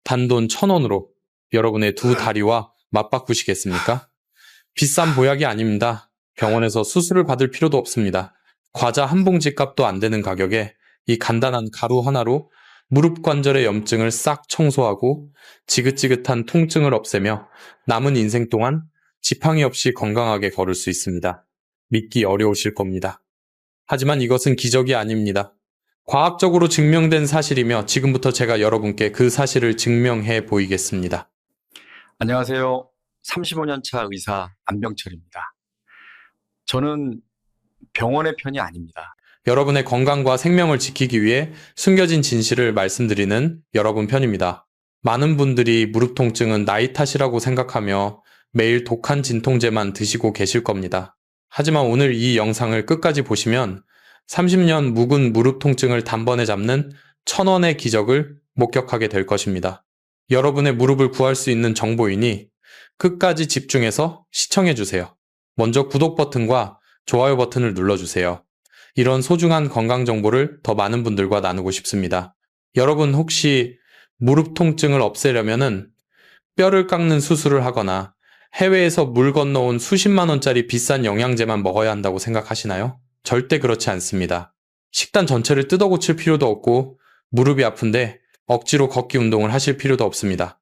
단돈 1,000원으로 여러분의 두 다리와 맞바꾸시겠습니까? 비싼 보약이 아닙니다. 병원에서 수술을 받을 필요도 없습니다. 과자 한 봉지 값도 안 되는 가격에 이 간단한 가루 하나로 무릎 관절의 염증을 싹 청소하고 지긋지긋한 통증을 없애며 남은 인생 동안 지팡이 없이 건강하게 걸을 수 있습니다. 믿기 어려우실 겁니다. 하지만 이것은 기적이 아닙니다. 과학적으로 증명된 사실이며 지금부터 제가 여러분께 그 사실을 증명해 보이겠습니다. 안녕하세요. 35년 차 의사 안병철입니다. 저는 병원의 편이 아닙니다. 여러분의 건강과 생명을 지키기 위해 숨겨진 진실을 말씀드리는 여러분 편입니다. 많은 분들이 무릎 통증은 나이 탓이라고 생각하며 매일 독한 진통제만 드시고 계실 겁니다. 하지만 오늘 이 영상을 끝까지 보시면 30년 묵은 무릎 통증을 단번에 잡는 1,000원의 기적을 목격하게 될 것입니다. 여러분의 무릎을 구할 수 있는 정보이니 끝까지 집중해서 시청해주세요. 먼저 구독 버튼과 좋아요 버튼을 눌러주세요. 이런 소중한 건강 정보를 더 많은 분들과 나누고 싶습니다. 여러분 혹시 무릎 통증을 없애려면은 뼈를 깎는 수술을 하거나 해외에서 물 건너온 수십만 원짜리 비싼 영양제만 먹어야 한다고 생각하시나요? 절대 그렇지 않습니다. 식단 전체를 뜯어 고칠 필요도 없고 무릎이 아픈데 억지로 걷기 운동을 하실 필요도 없습니다.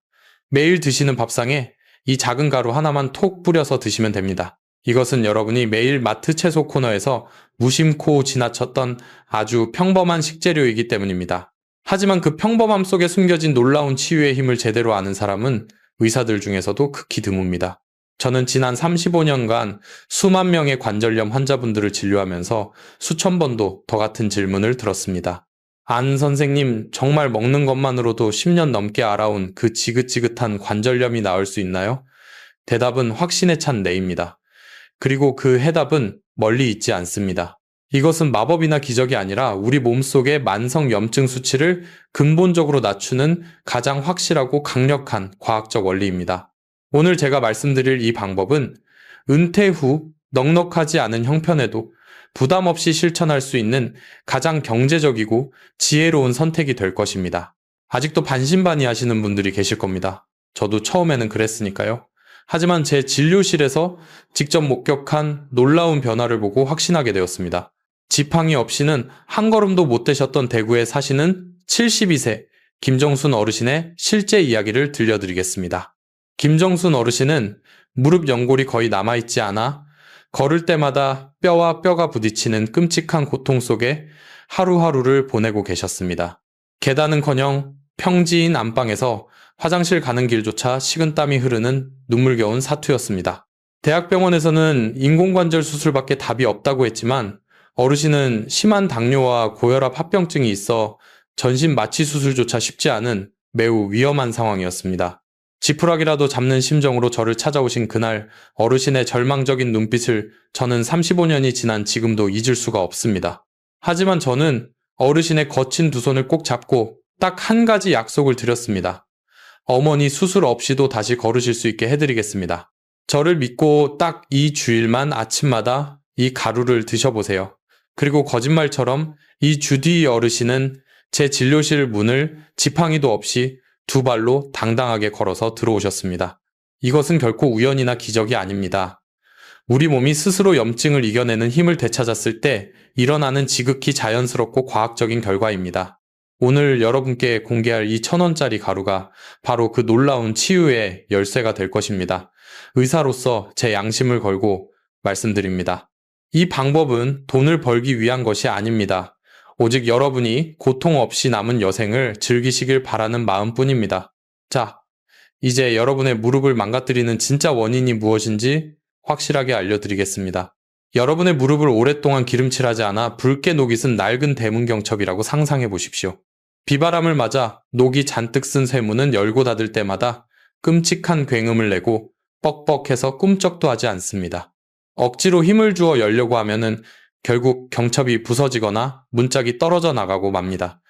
매일 드시는 밥상에 이 작은 가루 하나만 톡 뿌려서 드시면 됩니다. 이것은 여러분이 매일 마트 채소 코너에서 무심코 지나쳤던 아주 평범한 식재료이기 때문입니다. 하지만 그 평범함 속에 숨겨진 놀라운 치유의 힘을 제대로 아는 사람은 의사들 중에서도 극히 드뭅니다. 저는 지난 35년간 수만 명의 관절염 환자분들을 진료하면서 수천 번도 더 같은 질문을 들었습니다. 안 선생님, 정말 먹는 것만으로도 10년 넘게 알아온 그 지긋지긋한 관절염이 나을 수 있나요? 대답은 확신에 찬 네입니다. 그리고 그 해답은 멀리 있지 않습니다. 이것은 마법이나 기적이 아니라 우리 몸속의 만성 염증 수치를 근본적으로 낮추는 가장 확실하고 강력한 과학적 원리입니다. 오늘 제가 말씀드릴 이 방법은 은퇴 후 넉넉하지 않은 형편에도 부담 없이 실천할 수 있는 가장 경제적이고 지혜로운 선택이 될 것입니다. 아직도 반신반의하시는 분들이 계실 겁니다. 저도 처음에는 그랬으니까요. 하지만 제 진료실에서 직접 목격한 놀라운 변화를 보고 확신하게 되었습니다. 지팡이 없이는 한 걸음도 못 되셨던 대구에 사시는 72세 김정순 어르신의 실제 이야기를 들려드리겠습니다. 김정순 어르신은 무릎 연골이 거의 남아있지 않아 걸을 때마다 뼈와 뼈가 부딪히는 끔찍한 고통 속에 하루하루를 보내고 계셨습니다. 계단은커녕 평지인 안방에서 화장실 가는 길조차 식은땀이 흐르는 눈물겨운 사투였습니다. 대학병원에서는 인공관절 수술밖에 답이 없다고 했지만 어르신은 심한 당뇨와 고혈압 합병증이 있어 전신 마취 수술조차 쉽지 않은 매우 위험한 상황이었습니다. 지푸라기라도 잡는 심정으로 저를 찾아오신 그날 어르신의 절망적인 눈빛을 저는 35년이 지난 지금도 잊을 수가 없습니다. 하지만 저는 어르신의 거친 두 손을 꼭 잡고 딱 한 가지 약속을 드렸습니다. 어머니 수술 없이도 다시 걸으실 수 있게 해드리겠습니다. 저를 믿고 딱 이 주일만 아침마다 이 가루를 드셔보세요. 그리고 거짓말처럼 이 주 뒤 어르신은 제 진료실 문을 지팡이도 없이 두 발로 당당하게 걸어서 들어오셨습니다. 이것은 결코 우연이나 기적이 아닙니다. 우리 몸이 스스로 염증을 이겨내는 힘을 되찾았을 때 일어나는 지극히 자연스럽고 과학적인 결과입니다. 오늘 여러분께 공개할 이 1,000원짜리 가루가 바로 그 놀라운 치유의 열쇠가 될 것입니다. 의사로서 제 양심을 걸고 말씀드립니다. 이 방법은 돈을 벌기 위한 것이 아닙니다. 오직 여러분이 고통 없이 남은 여생을 즐기시길 바라는 마음뿐입니다. 자, 이제 여러분의 무릎을 망가뜨리는 진짜 원인이 무엇인지 확실하게 알려드리겠습니다. 여러분의 무릎을 오랫동안 기름칠하지 않아 붉게 녹이 쓴 낡은 대문경첩이라고 상상해 보십시오. 비바람을 맞아 녹이 잔뜩 쓴 쇠문은 열고 닫을 때마다 끔찍한 굉음을 내고 뻑뻑해서 꿈쩍도 하지 않습니다. 억지로 힘을 주어 열려고 하면은 결국 경첩이 부서지거나 문짝이 떨어져 나가고 맙니다.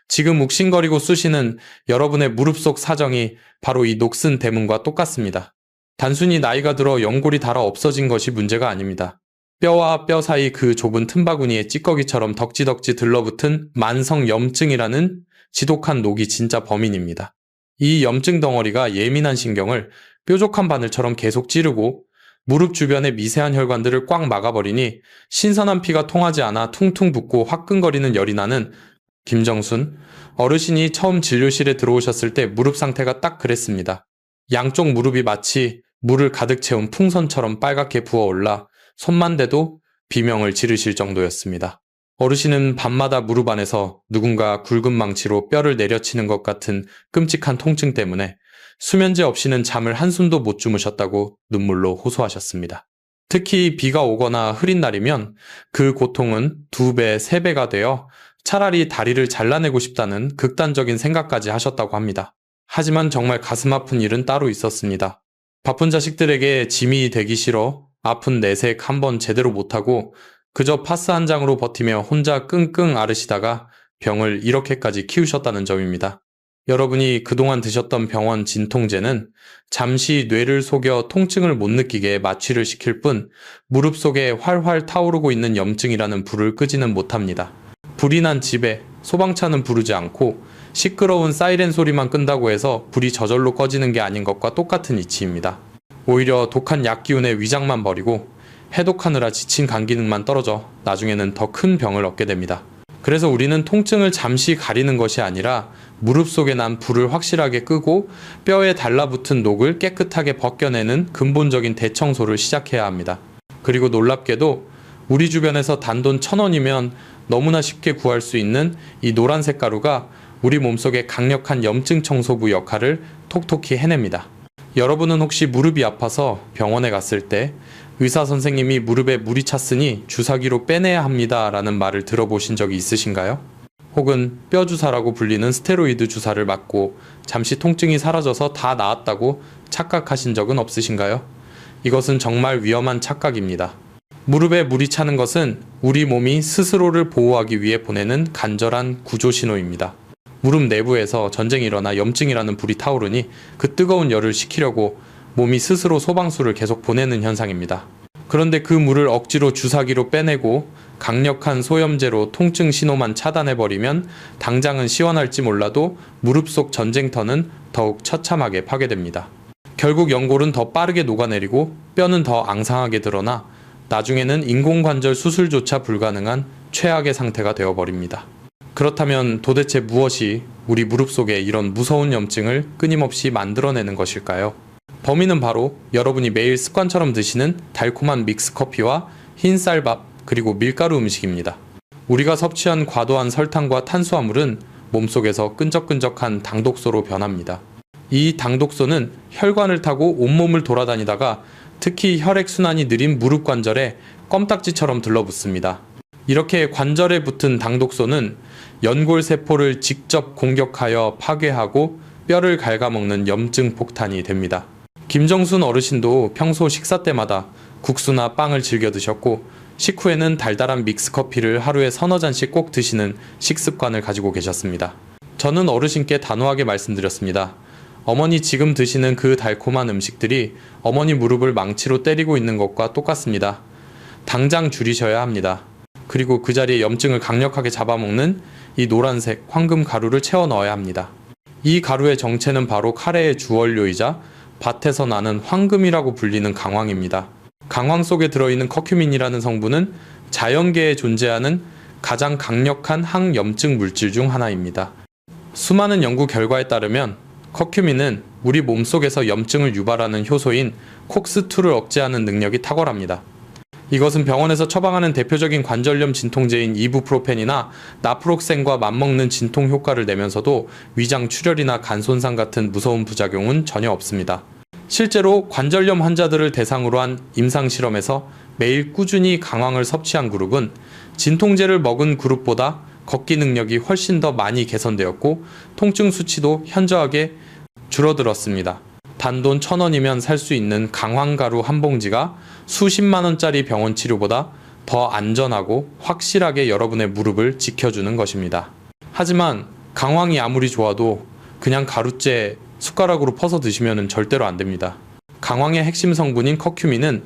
지금 욱신거리고 쑤시는 여러분의 무릎 속 사정이 바로 이 녹슨 대문과 똑같습니다. 단순히 나이가 들어 연골이 닳아 없어진 것이 문제가 아닙니다. 뼈와 뼈 사이 그 좁은 틈바구니에 찌꺼기처럼 덕지덕지 들러붙은 만성 염증이라는 지독한 녹이 진짜 범인입니다. 이 염증 덩어리가 예민한 신경을 뾰족한 바늘처럼 계속 찌르고 무릎 주변의 미세한 혈관들을 꽉 막아버리니 신선한 피가 통하지 않아 퉁퉁 붓고 화끈거리는 열이 나는 김정순 어르신이 처음 진료실에 들어오셨을 때 무릎 상태가 딱 그랬습니다. 양쪽 무릎이 마치 물을 가득 채운 풍선처럼 빨갛게 부어올라 손만 대도 비명을 지르실 정도였습니다. 어르신은 밤마다 무릎 안에서 누군가 굵은 망치로 뼈를 내려치는 것 같은 끔찍한 통증 때문에 수면제 없이는 잠을 한숨도 못 주무셨다고 눈물로 호소하셨습니다. 특히 비가 오거나 흐린 날이면 그 고통은 2배, 3배가 되어 차라리 다리를 잘라내고 싶다는 극단적인 생각까지 하셨다고 합니다. 하지만 정말 가슴 아픈 일은 따로 있었습니다. 바쁜 자식들에게 짐이 되기 싫어 아픈 내색 한번 제대로 못하고 그저 파스 한 장으로 버티며 혼자 끙끙 앓으시다가 병을 이렇게까지 키우셨다는 점입니다. 여러분이 그동안 드셨던 병원 진통제는 잠시 뇌를 속여 통증을 못 느끼게 마취를 시킬 뿐 무릎 속에 활활 타오르고 있는 염증이라는 불을 끄지는 못합니다. 불이 난 집에 소방차는 부르지 않고 시끄러운 사이렌 소리만 끈다고 해서 불이 저절로 꺼지는 게 아닌 것과 똑같은 이치입니다. 오히려 독한 약 기운의 위장만 버리고 해독하느라 지친 간 기능만 떨어져 나중에는 더 큰 병을 얻게 됩니다. 그래서 우리는 통증을 잠시 가리는 것이 아니라 무릎 속에 난 불을 확실하게 끄고 뼈에 달라붙은 녹을 깨끗하게 벗겨내는 근본적인 대청소를 시작해야 합니다. 그리고 놀랍게도 우리 주변에서 단돈 1,000원이면 너무나 쉽게 구할 수 있는 이 노란색 가루가 우리 몸속의 강력한 염증 청소부 역할을 톡톡히 해냅니다. 여러분은 혹시 무릎이 아파서 병원에 갔을 때 의사 선생님이 무릎에 물이 찼으니 주사기로 빼내야 합니다 라는 말을 들어보신 적이 있으신가요? 혹은 뼈 주사라고 불리는 스테로이드 주사를 맞고 잠시 통증이 사라져서 다 나았다고 착각하신 적은 없으신가요? 이것은 정말 위험한 착각입니다. 무릎에 물이 차는 것은 우리 몸이 스스로를 보호하기 위해 보내는 간절한 구조 신호입니다. 무릎 내부에서 전쟁이 일어나 염증이라는 불이 타오르니 그 뜨거운 열을 식히려고 몸이 스스로 소방수를 계속 보내는 현상입니다. 그런데 그 물을 억지로 주사기로 빼내고 강력한 소염제로 통증 신호만 차단해버리면 당장은 시원할지 몰라도 무릎 속 전쟁터는 더욱 처참하게 파괴됩니다. 결국 연골은 더 빠르게 녹아내리고 뼈는 더 앙상하게 드러나 나중에는 인공관절 수술조차 불가능한 최악의 상태가 되어버립니다. 그렇다면 도대체 무엇이 우리 무릎 속에 이런 무서운 염증을 끊임없이 만들어내는 것일까요? 범인은 바로 여러분이 매일 습관처럼 드시는 달콤한 믹스커피와 흰 쌀밥 그리고 밀가루 음식입니다. 우리가 섭취한 과도한 설탕과 탄수화물은 몸속에서 끈적끈적한 당독소로 변합니다. 이 당독소는 혈관을 타고 온몸을 돌아다니다가 특히 혈액순환이 느린 무릎 관절에 껌딱지처럼 들러붙습니다. 이렇게 관절에 붙은 당독소는 연골세포를 직접 공격하여 파괴하고 뼈를 갉아먹는 염증 폭탄이 됩니다. 김정순 어르신도 평소 식사 때마다 국수나 빵을 즐겨 드셨고 식후에는 달달한 믹스커피를 하루에 서너 잔씩 꼭 드시는 식습관을 가지고 계셨습니다. 저는 어르신께 단호하게 말씀드렸습니다. 어머니 지금 드시는 그 달콤한 음식들이 어머니 무릎을 망치로 때리고 있는 것과 똑같습니다. 당장 줄이셔야 합니다. 그리고 그 자리에 염증을 강력하게 잡아먹는 이 노란색 황금 가루를 채워 넣어야 합니다. 이 가루의 정체는 바로 카레의 주원료이자 밭에서 나는 황금이라고 불리는 강황입니다. 강황 속에 들어있는 커큐민이라는 성분은 자연계에 존재하는 가장 강력한 항염증 물질 중 하나입니다. 수많은 연구 결과에 따르면 커큐민은 우리 몸속에서 염증을 유발하는 효소인 콕스2를 억제하는 능력이 탁월합니다. 이것은 병원에서 처방하는 대표적인 관절염 진통제인 이부프로펜이나 나프록센과 맞먹는 진통 효과를 내면서도 위장 출혈이나 간 손상 같은 무서운 부작용은 전혀 없습니다. 실제로 관절염 환자들을 대상으로 한 임상실험에서 매일 꾸준히 강황을 섭취한 그룹은 진통제를 먹은 그룹보다 걷기 능력이 훨씬 더 많이 개선되었고 통증 수치도 현저하게 줄어들었습니다. 단돈 1,000원이면 살 수 있는 강황가루 한 봉지가 수십만 원짜리 병원 치료보다 더 안전하고 확실하게 여러분의 무릎을 지켜주는 것입니다. 하지만 강황이 아무리 좋아도 그냥 가루째 숟가락으로 퍼서 드시면 절대로 안 됩니다. 강황의 핵심 성분인 커큐민은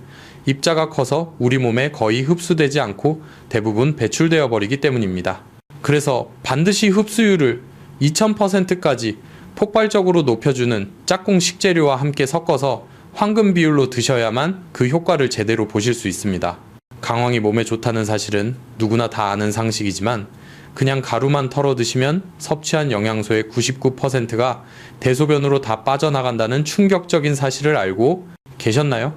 입자가 커서 우리 몸에 거의 흡수되지 않고 대부분 배출되어 버리기 때문입니다. 그래서 반드시 흡수율을 2000%까지 폭발적으로 높여주는 짝꿍 식재료와 함께 섞어서 황금 비율로 드셔야만 그 효과를 제대로 보실 수 있습니다. 강황이 몸에 좋다는 사실은 누구나 다 아는 상식이지만 그냥 가루만 털어 드시면 섭취한 영양소의 99%가 대소변으로 다 빠져나간다는 충격적인 사실을 알고 계셨나요?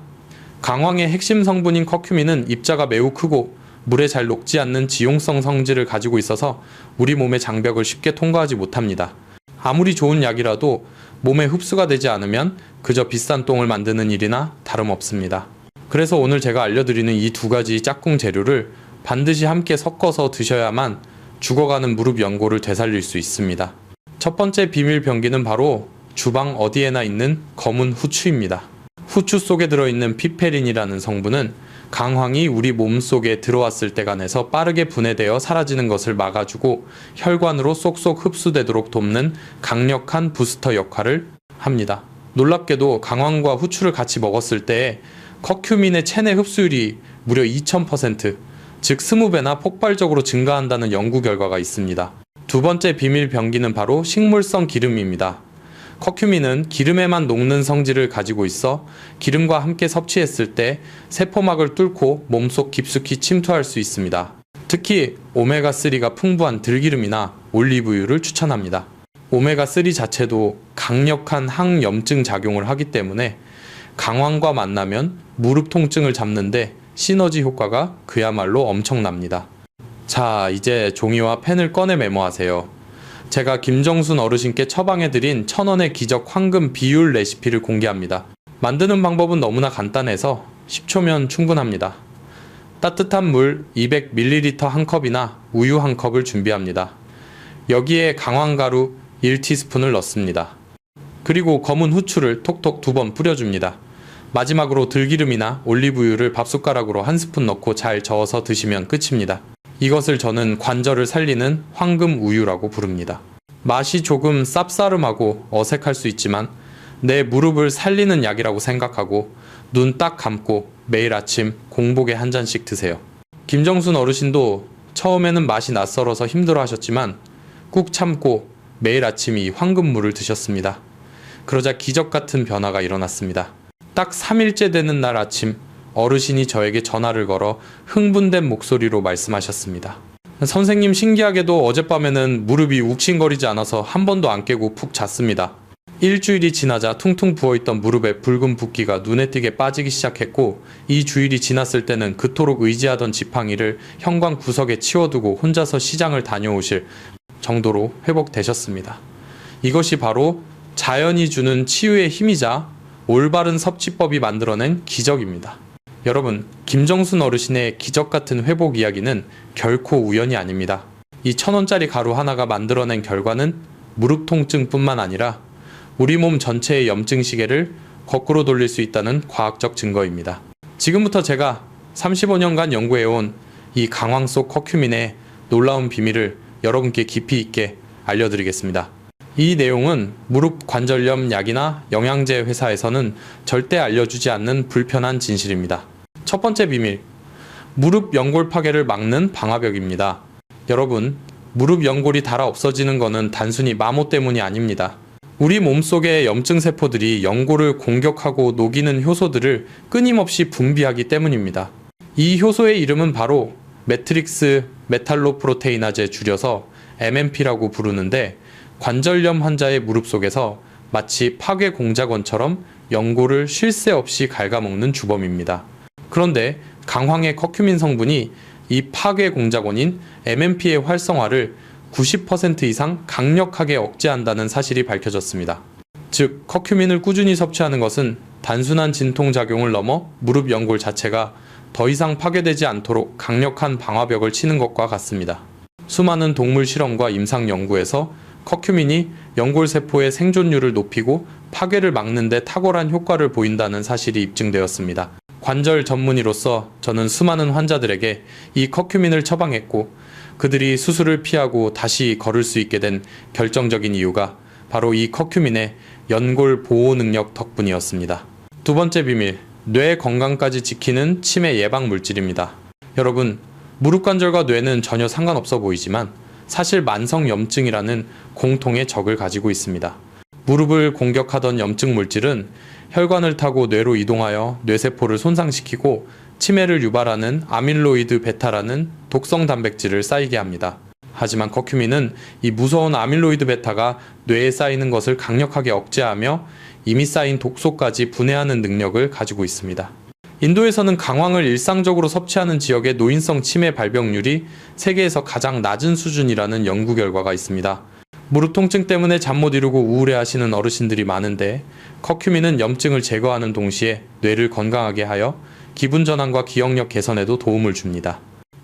강황의 핵심 성분인 커큐민은 입자가 매우 크고 물에 잘 녹지 않는 지용성 성질을 가지고 있어서 우리 몸의 장벽을 쉽게 통과하지 못합니다. 아무리 좋은 약이라도 몸에 흡수가 되지 않으면 그저 비싼 똥을 만드는 일이나 다름없습니다. 그래서 오늘 제가 알려드리는 이 두 가지 짝꿍 재료를 반드시 함께 섞어서 드셔야만 죽어가는 무릎 연골을 되살릴 수 있습니다. 첫 번째 비밀 병기는 바로 주방 어디에나 있는 검은 후추입니다. 후추 속에 들어있는 피페린이라는 성분은 강황이 우리 몸속에 들어왔을 때 간에서 빠르게 분해되어 사라지는 것을 막아주고 혈관으로 쏙쏙 흡수되도록 돕는 강력한 부스터 역할을 합니다. 놀랍게도 강황과 후추를 같이 먹었을 때 커큐민의 체내 흡수율이 무려 2000%, 즉 20배나 폭발적으로 증가한다는 연구 결과가 있습니다. 두 번째 비밀 병기는 바로 식물성 기름입니다. 커큐민은 기름에만 녹는 성질을 가지고 있어 기름과 함께 섭취했을 때 세포막을 뚫고 몸속 깊숙이 침투할 수 있습니다. 특히 오메가3가 풍부한 들기름이나 올리브유를 추천합니다. 오메가3 자체도 강력한 항염증 작용을 하기 때문에 강황과 만나면 무릎 통증을 잡는데 시너지 효과가 그야말로 엄청납니다. 자, 이제 종이와 펜을 꺼내 메모하세요. 제가 김정순 어르신께 처방해드린 1000원의 기적 황금 비율 레시피를 공개합니다. 만드는 방법은 너무나 간단해서 10초면 충분합니다. 따뜻한 물 200ml 한 컵이나 우유 한 컵을 준비합니다. 여기에 강황가루 1티스푼을 넣습니다. 그리고 검은 후추를 톡톡 2번 뿌려줍니다. 마지막으로 들기름이나 올리브유를 밥숟가락으로 한 스푼 넣고 잘 저어서 드시면 끝입니다. 이것을 저는 관절을 살리는 황금 우유라고 부릅니다. 맛이 조금 쌉싸름하고 어색할 수 있지만 내 무릎을 살리는 약이라고 생각하고 눈 딱 감고 매일 아침 공복에 한 잔씩 드세요. 김정순 어르신도 처음에는 맛이 낯설어서 힘들어 하셨지만 꾹 참고 매일 아침 이 황금물을 드셨습니다. 그러자 기적 같은 변화가 일어났습니다. 딱 3일째 되는 날 아침 어르신이 저에게 전화를 걸어 흥분된 목소리로 말씀하셨습니다. 선생님, 신기하게도 어젯밤에는 무릎이 욱신거리지 않아서 한 번도 안 깨고 푹 잤습니다. 일주일이 지나자 퉁퉁 부어있던 무릎에 붉은 붓기가 눈에 띄게 빠지기 시작했고 이 주일이 지났을 때는 그토록 의지하던 지팡이를 현관 구석에 치워두고 혼자서 시장을 다녀오실 정도로 회복되셨습니다. 이것이 바로 자연이 주는 치유의 힘이자 올바른 섭취법이 만들어낸 기적입니다. 여러분, 김정순 어르신의 기적같은 회복 이야기는 결코 우연이 아닙니다. 이 1000원짜리 가루 하나가 만들어낸 결과는 무릎 통증뿐만 아니라 우리 몸 전체의 염증 시계를 거꾸로 돌릴 수 있다는 과학적 증거입니다. 지금부터 제가 35년간 연구해온 이 강황 속 커큐민의 놀라운 비밀을 여러분께 깊이 있게 알려드리겠습니다. 이 내용은 무릎 관절염 약이나 영양제 회사에서는 절대 알려주지 않는 불편한 진실입니다. 첫 번째 비밀, 무릎 연골 파괴를 막는 방화벽입니다. 여러분, 무릎 연골이 닳아 없어지는 것은 단순히 마모 때문이 아닙니다. 우리 몸속의 염증 세포들이 연골을 공격하고 녹이는 효소들을 끊임없이 분비하기 때문입니다. 이 효소의 이름은 바로 매트릭스 메탈로프로테이나제, 줄여서 MMP라고 부르는데 관절염 환자의 무릎 속에서 마치 파괴 공작원처럼 연골을 쉴 새 없이 갉아먹는 주범입니다. 그런데 강황의 커큐민 성분이 이 파괴 공작원인 MMP의 활성화를 90% 이상 강력하게 억제한다는 사실이 밝혀졌습니다. 즉, 커큐민을 꾸준히 섭취하는 것은 단순한 진통작용을 넘어 무릎 연골 자체가 더 이상 파괴되지 않도록 강력한 방화벽을 치는 것과 같습니다. 수많은 동물 실험과 임상 연구에서 커큐민이 연골세포의 생존율을 높이고 파괴를 막는 데 탁월한 효과를 보인다는 사실이 입증되었습니다. 관절 전문의로서 저는 수많은 환자들에게 이 커큐민을 처방했고 그들이 수술을 피하고 다시 걸을 수 있게 된 결정적인 이유가 바로 이 커큐민의 연골 보호 능력 덕분이었습니다. 두 번째 비밀, 뇌 건강까지 지키는 치매 예방 물질입니다. 여러분, 무릎 관절과 뇌는 전혀 상관없어 보이지만 사실 만성 염증이라는 공통의 적을 가지고 있습니다. 무릎을 공격하던 염증 물질은 혈관을 타고 뇌로 이동하여 뇌세포를 손상시키고 치매를 유발하는 아밀로이드 베타라는 독성 단백질을 쌓이게 합니다. 하지만 커큐민은 이 무서운 아밀로이드 베타가 뇌에 쌓이는 것을 강력하게 억제하며 이미 쌓인 독소까지 분해하는 능력을 가지고 있습니다. 인도에서는 강황을 일상적으로 섭취하는 지역의 노인성 치매 발병률이 세계에서 가장 낮은 수준이라는 연구 결과가 있습니다. 무릎 통증 때문에 잠 못 이루고 우울해하시는 어르신들이 많은데 커큐민은 염증을 제거하는 동시에 뇌를 건강하게 하여 기분 전환과 기억력 개선에도 도움을 줍니다.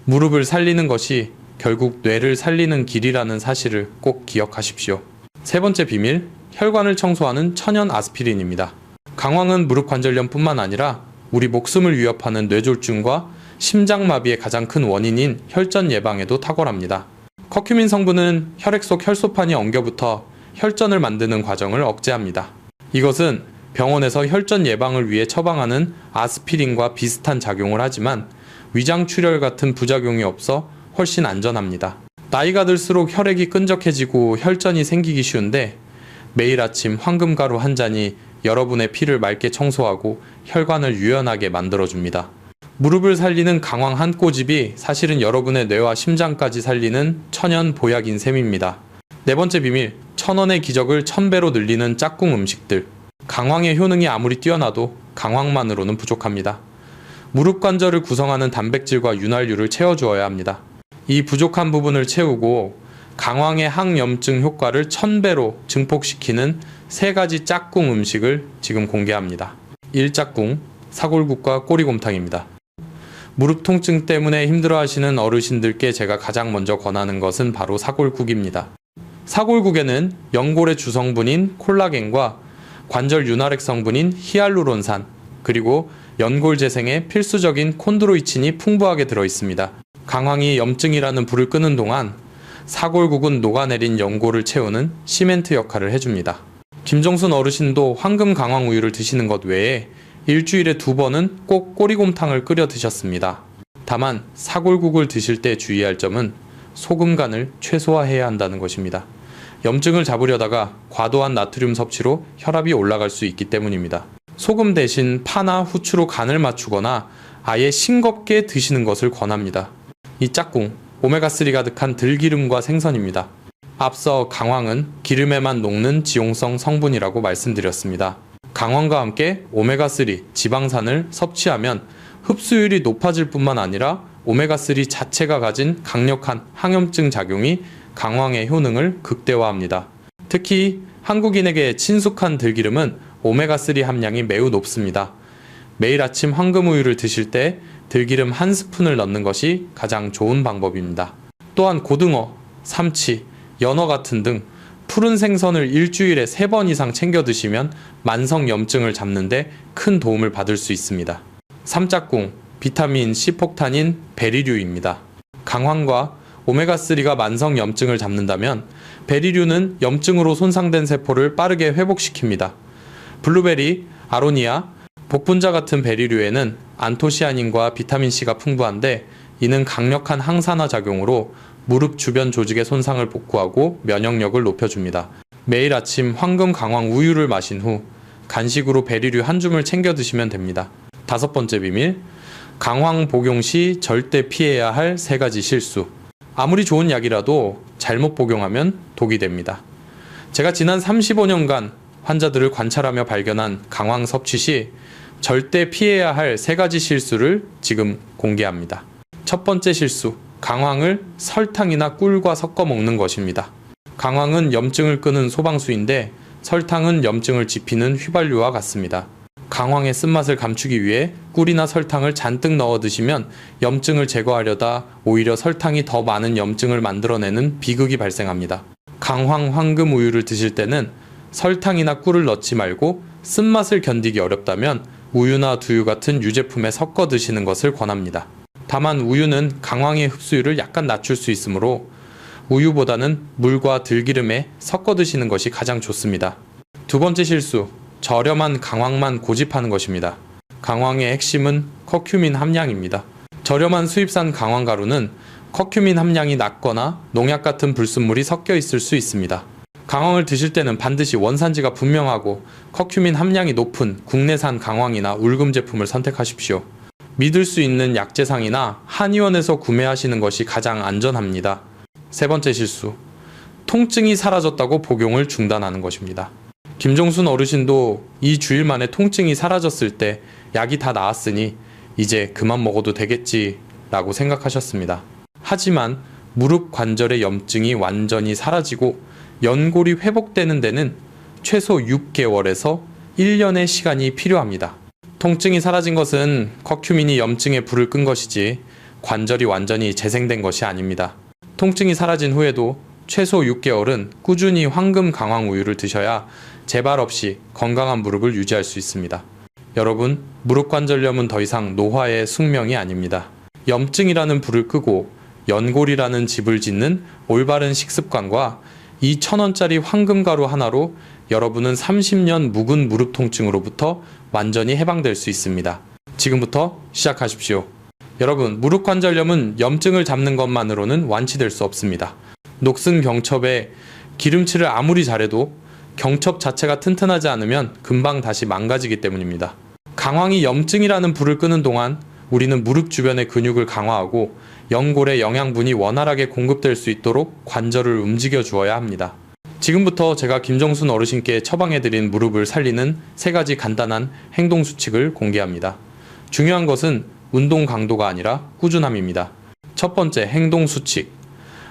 무릎을 살리는 것이 결국 뇌를 살리는 길이라는 사실을 꼭 기억하십시오. 세 번째 비밀, 혈관을 청소하는 천연 아스피린입니다. 강황은 무릎 관절염뿐만 아니라 우리 목숨을 위협하는 뇌졸중과 심장마비의 가장 큰 원인인 혈전 예방에도 탁월합니다. 커큐민 성분은 혈액 속 혈소판이 엉겨붙어 혈전을 만드는 과정을 억제합니다. 이것은 병원에서 혈전 예방을 위해 처방하는 아스피린과 비슷한 작용을 하지만 위장출혈 같은 부작용이 없어 훨씬 안전합니다. 나이가 들수록 혈액이 끈적해지고 혈전이 생기기 쉬운데 매일 아침 황금가루 한 잔이 여러분의 피를 맑게 청소하고 혈관을 유연하게 만들어줍니다. 무릎을 살리는 강황 한 꼬집이 사실은 여러분의 뇌와 심장까지 살리는 천연 보약인 셈입니다. 네 번째 비밀, 1000원의 기적을 1000배로 늘리는 짝꿍 음식들. 강황의 효능이 아무리 뛰어나도 강황만으로는 부족합니다. 무릎 관절을 구성하는 단백질과 윤활유를 채워주어야 합니다. 이 부족한 부분을 채우고 강황의 항염증 효과를 1000배로 증폭시키는 3가지 짝꿍 음식을 지금 공개합니다. 1짝꿍, 사골국과 꼬리곰탕입니다. 무릎 통증 때문에 힘들어하시는 어르신들께 제가 가장 먼저 권하는 것은 바로 사골국입니다. 사골국에는 연골의 주성분인 콜라겐과 관절 윤활액 성분인 히알루론산, 그리고 연골 재생에 필수적인 콘드로이친이 풍부하게 들어있습니다. 강황이 염증이라는 불을 끄는 동안 사골국은 녹아내린 연골을 채우는 시멘트 역할을 해줍니다. 김정순 어르신도 황금 강황 우유를 드시는 것 외에 일주일에 2번은 꼭 꼬리곰탕을 끓여 드셨습니다. 다만 사골국을 드실 때 주의할 점은 소금 간을 최소화해야 한다는 것입니다. 염증을 잡으려다가 과도한 나트륨 섭취로 혈압이 올라갈 수 있기 때문입니다. 소금 대신 파나 후추로 간을 맞추거나 아예 싱겁게 드시는 것을 권합니다. 이 짝꿍, 오메가3 가득한 들기름과 생선입니다. 앞서 강황은 기름에만 녹는 지용성 성분이라고 말씀드렸습니다. 강황과 함께 오메가3 지방산을 섭취하면 흡수율이 높아질 뿐만 아니라 오메가3 자체가 가진 강력한 항염증 작용이 강황의 효능을 극대화합니다. 특히 한국인에게 친숙한 들기름은 오메가3 함량이 매우 높습니다. 매일 아침 황금우유를 드실 때 들기름 1스푼을 넣는 것이 가장 좋은 방법입니다. 또한 고등어, 삼치, 연어 같은 등 푸른 생선을 일주일에 3번 이상 챙겨 드시면 만성 염증을 잡는데 큰 도움을 받을 수 있습니다. 3짝꿍, 비타민 C 폭탄인 베리류입니다. 강황과 오메가3가 만성 염증을 잡는다면 베리류는 염증으로 손상된 세포를 빠르게 회복시킵니다. 블루베리, 아로니아, 복분자 같은 베리류에는 안토시아닌과 비타민C가 풍부한데 이는 강력한 항산화 작용으로 무릎 주변 조직의 손상을 복구하고 면역력을 높여줍니다. 매일 아침 황금 강황 우유를 마신 후 간식으로 베리류 한 줌을 챙겨 드시면 됩니다. 5번째 비밀, 강황 복용 시 절대 피해야 할 3가지 실수. 아무리 좋은 약이라도 잘못 복용하면 독이 됩니다. 제가 지난 35년간 환자들을 관찰하며 발견한 강황 섭취 시 절대 피해야 할 3가지 실수를 지금 공개합니다. 첫 번째 실수, 강황을 설탕이나 꿀과 섞어 먹는 것입니다. 강황은 염증을 끄는 소방수인데 설탕은 염증을 지피는 휘발유와 같습니다. 강황의 쓴맛을 감추기 위해 꿀이나 설탕을 잔뜩 넣어 드시면 염증을 제거하려다 오히려 설탕이 더 많은 염증을 만들어내는 비극이 발생합니다. 강황 황금 우유를 드실 때는 설탕이나 꿀을 넣지 말고 쓴맛을 견디기 어렵다면 우유나 두유 같은 유제품에 섞어 드시는 것을 권합니다. 다만 우유는 강황의 흡수율을 약간 낮출 수 있으므로 우유보다는 물과 들기름에 섞어 드시는 것이 가장 좋습니다. 2번째 실수, 저렴한 강황만 고집하는 것입니다. 강황의 핵심은 커큐민 함량입니다. 저렴한 수입산 강황가루는 커큐민 함량이 낮거나 농약 같은 불순물이 섞여 있을 수 있습니다. 강황을 드실 때는 반드시 원산지가 분명하고 커큐민 함량이 높은 국내산 강황이나 울금 제품을 선택하십시오. 믿을 수 있는 약재상이나 한의원에서 구매하시는 것이 가장 안전합니다. 세 번째 실수. 통증이 사라졌다고 복용을 중단하는 것입니다. 김종순 어르신도 2주일 만에 통증이 사라졌을 때 약이 다 나았으니 이제 그만 먹어도 되겠지 라고 생각하셨습니다. 하지만 무릎 관절의 염증이 완전히 사라지고 연골이 회복되는 데는 최소 6개월에서 1년의 시간이 필요합니다. 통증이 사라진 것은 커큐민이 염증에 불을 끈 것이지 관절이 완전히 재생된 것이 아닙니다. 통증이 사라진 후에도 최소 6개월은 꾸준히 황금 강황 우유를 드셔야 재발 없이 건강한 무릎을 유지할 수 있습니다. 여러분, 무릎 관절염은 더 이상 노화의 숙명이 아닙니다. 염증이라는 불을 끄고 연골이라는 집을 짓는 올바른 식습관과 2,000원짜리 황금가루 하나로 여러분은 30년 묵은 무릎 통증으로부터 완전히 해방될 수 있습니다. 지금부터 시작하십시오. 여러분, 무릎 관절염은 염증을 잡는 것만으로는 완치될 수 없습니다. 녹슨 경첩에 기름칠을 아무리 잘해도 경첩 자체가 튼튼하지 않으면 금방 다시 망가지기 때문입니다. 강황이 염증이라는 불을 끄는 동안 우리는 무릎 주변의 근육을 강화하고 연골의 영양분이 원활하게 공급될 수 있도록 관절을 움직여 주어야 합니다. 지금부터 제가 김정순 어르신께 처방해드린 무릎을 살리는 3가지 간단한 행동 수칙을 공개합니다. 중요한 것은 운동 강도가 아니라 꾸준함입니다. 첫 번째 행동 수칙.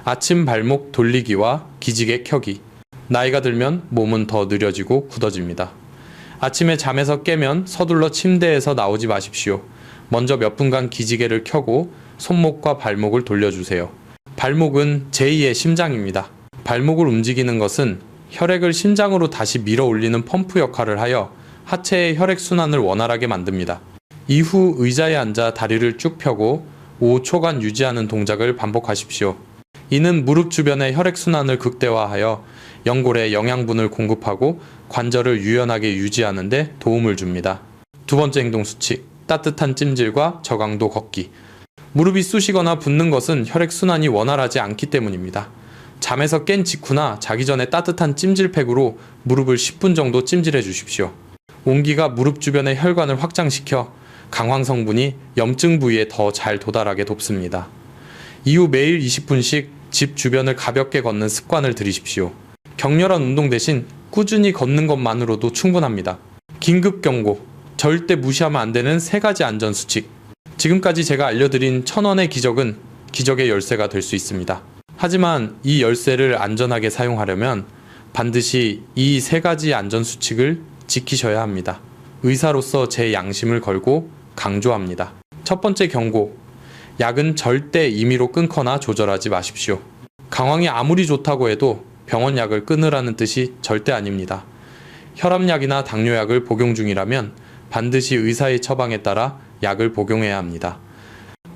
아침 발목 돌리기와 기지개 켜기. 나이가 들면 몸은 더 느려지고 굳어집니다. 아침에 잠에서 깨면 서둘러 침대에서 나오지 마십시오. 먼저 몇 분간 기지개를 켜고 손목과 발목을 돌려주세요. 발목은 제2의 심장입니다. 발목을 움직이는 것은 혈액을 심장으로 다시 밀어 올리는 펌프 역할을 하여 하체의 혈액순환을 원활하게 만듭니다. 이후 의자에 앉아 다리를 쭉 펴고 5초간 유지하는 동작을 반복하십시오. 이는 무릎 주변의 혈액순환을 극대화하여 연골에 영양분을 공급하고 관절을 유연하게 유지하는 데 도움을 줍니다. 두 번째 행동 수칙. 따뜻한 찜질과 저강도 걷기. 무릎이 쑤시거나 붓는 것은 혈액순환이 원활하지 않기 때문입니다. 잠에서 깬 직후나 자기 전에 따뜻한 찜질팩으로 무릎을 10분 정도 찜질해 주십시오. 온기가 무릎 주변의 혈관을 확장시켜 강황 성분이 염증 부위에 더 잘 도달하게 돕습니다. 이후 매일 20분씩 집 주변을 가볍게 걷는 습관을 들이십시오. 격렬한 운동 대신 꾸준히 걷는 것만으로도 충분합니다. 긴급 경고. 절대 무시하면 안 되는 3가지 안전 수칙. 지금까지 제가 알려드린 1,000원의 기적은 기적의 열쇠가 될 수 있습니다. 하지만 이 열쇠를 안전하게 사용하려면 반드시 이 3가지 안전 수칙을 지키셔야 합니다. 의사로서 제 양심을 걸고 강조합니다. 첫 번째 경고. 약은 절대 임의로 끊거나 조절하지 마십시오. 강황이 아무리 좋다고 해도 병원 약을 끊으라는 뜻이 절대 아닙니다. 혈압약이나 당뇨약을 복용 중이라면 반드시 의사의 처방에 따라 약을 복용해야 합니다.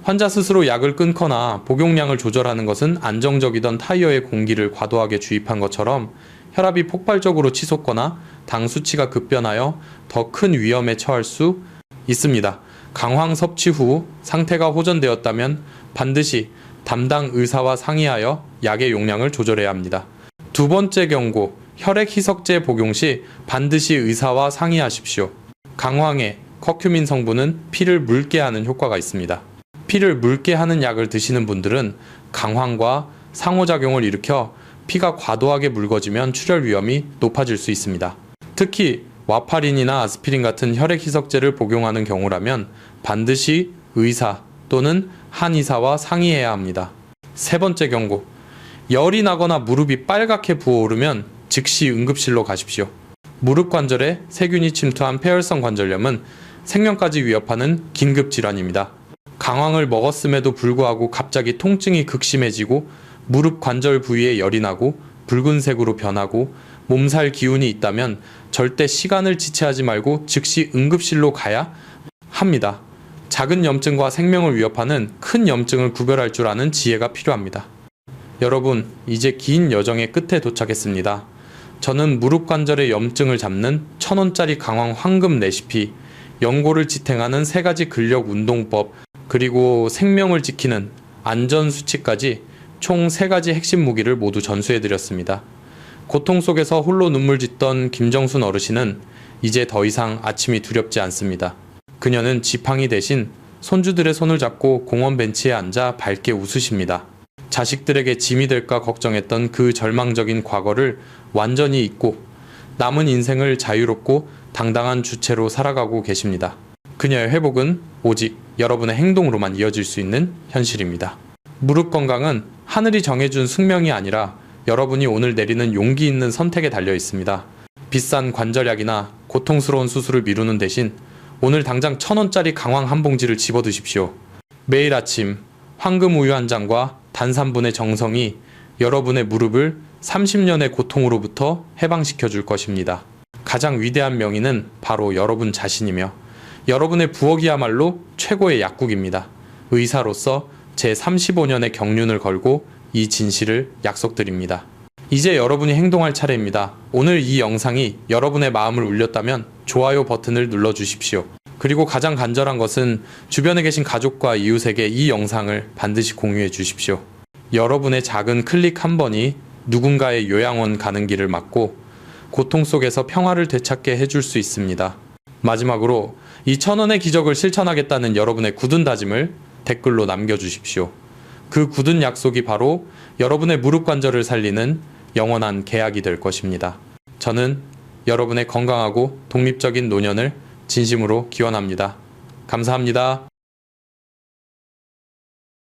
환자 스스로 약을 끊거나 복용량을 조절하는 것은 안정적이던 타이어에 공기를 과도하게 주입한 것처럼 혈압이 폭발적으로 치솟거나 당 수치가 급변하여 더 큰 위험에 처할 수 있습니다. 강황 섭취 후 상태가 호전되었다면 반드시 담당 의사와 상의하여 약의 용량을 조절해야 합니다. 두 번째 경고. 혈액 희석제 복용 시 반드시 의사와 상의하십시오. 강황의 커큐민 성분은 피를 묽게 하는 효과가 있습니다. 피를 묽게 하는 약을 드시는 분들은 강황과 상호작용을 일으켜 피가 과도하게 묽어지면 출혈 위험이 높아질 수 있습니다. 특히 와파린이나 아스피린 같은 혈액 희석제를 복용하는 경우라면 반드시 의사 또는 한의사와 상의해야 합니다. 세 번째 경고. 열이 나거나 무릎이 빨갛게 부어오르면 즉시 응급실로 가십시오. 무릎 관절에 세균이 침투한 폐혈성 관절염은 생명까지 위협하는 긴급 질환입니다. 강황을 먹었음에도 불구하고 갑자기 통증이 극심해지고 무릎 관절 부위에 열이 나고 붉은색으로 변하고 몸살 기운이 있다면 절대 시간을 지체하지 말고 즉시 응급실로 가야 합니다. 작은 염증과 생명을 위협하는 큰 염증을 구별할 줄 아는 지혜가 필요합니다. 여러분, 이제 긴 여정의 끝에 도착했습니다. 저는 무릎 관절의 염증을 잡는 1,000원짜리 강황 황금 레시피, 연골을 지탱하는 3가지 근력 운동법, 그리고 생명을 지키는 안전 수칙까지 총 3가지 핵심 무기를 모두 전수해드렸습니다. 고통 속에서 홀로 눈물 짓던 김정순 어르신은 이제 더 이상 아침이 두렵지 않습니다. 그녀는 지팡이 대신 손주들의 손을 잡고 공원 벤치에 앉아 밝게 웃으십니다. 자식들에게 짐이 될까 걱정했던 그 절망적인 과거를 완전히 잊고 남은 인생을 자유롭고 당당한 주체로 살아가고 계십니다. 그녀의 회복은 오직 여러분의 행동으로만 이어질 수 있는 현실입니다. 무릎 건강은 하늘이 정해준 숙명이 아니라 여러분이 오늘 내리는 용기 있는 선택에 달려 있습니다. 비싼 관절약이나 고통스러운 수술을 미루는 대신 오늘 당장 1,000원짜리 강황 한 봉지를 집어 드십시오. 매일 아침 황금 우유 한 잔과 단삼분의 정성이 여러분의 무릎을 30년의 고통으로부터 해방시켜 줄 것입니다. 가장 위대한 명의는 바로 여러분 자신이며 여러분의 부엌이야말로 최고의 약국입니다. 의사로서 제 35년의 경륜을 걸고 이 진실을 약속드립니다. 이제 여러분이 행동할 차례입니다. 오늘 이 영상이 여러분의 마음을 울렸다면 좋아요 버튼을 눌러주십시오. 그리고 가장 간절한 것은 주변에 계신 가족과 이웃에게 이 영상을 반드시 공유해 주십시오. 여러분의 작은 클릭 한 번이 누군가의 요양원 가는 길을 막고 고통 속에서 평화를 되찾게 해줄 수 있습니다. 마지막으로 이 1,000원의 기적을 실천하겠다는 여러분의 굳은 다짐을 댓글로 남겨주십시오. 그 굳은 약속이 바로 여러분의 무릎 관절을 살리는 영원한 계약이 될 것입니다. 저는 여러분의 건강하고 독립적인 노년을 진심으로 기원합니다. 감사합니다.